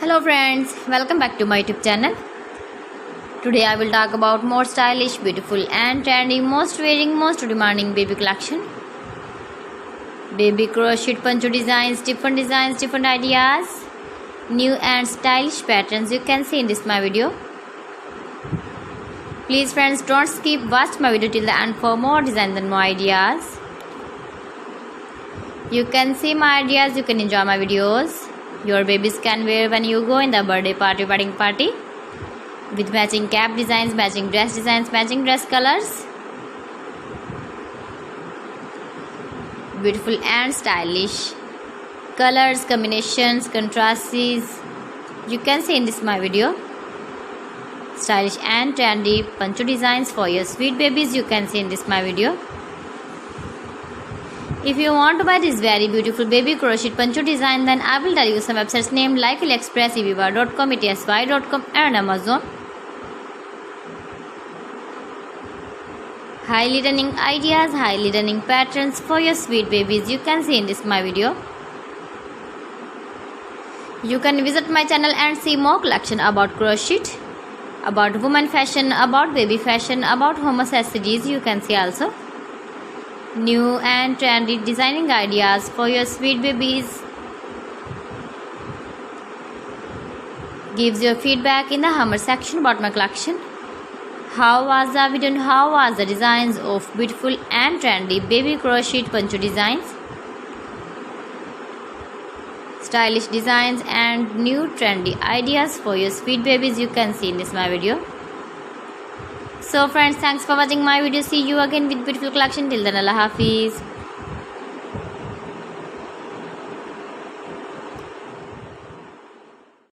Hello friends, welcome back to my YouTube channel. Today I will talk about more stylish, beautiful and trendy, most wearing, most demanding baby collection. Baby crochet poncho designs, different ideas, new and stylish patterns you can see in this my video. Please friends, don't skip, watch my video till the end for more designs and more ideas. You can see my ideas, you can enjoy my videos. Your babies can wear when you go in the birthday party, wedding party, with matching cap designs, matching dress designs, matching dress colors. Beautiful and stylish colors, combinations, contrasts you can see in this my video. Stylish and trendy poncho designs for your sweet babies you can see in this my video. If you want to buy this very beautiful baby crochet poncho design, then I will tell you some websites named like AliExpress, eBay.com, etsy.com and Amazon. Highly running ideas, highly running patterns for your sweet babies you can see in this my video. You can visit my channel and see more collection about crochet, about woman fashion, about baby fashion, about home accessories you can see also. New and trendy designing ideas for your sweet babies. Gives your feedback in the comment section about my collection. How was the video and how was the designs of beautiful and trendy baby crochet poncho designs? Stylish designs and new trendy ideas for your sweet babies you can see in this my video. So friends, thanks for watching my video. See you again with beautiful collection. Till then, Allah Hafiz.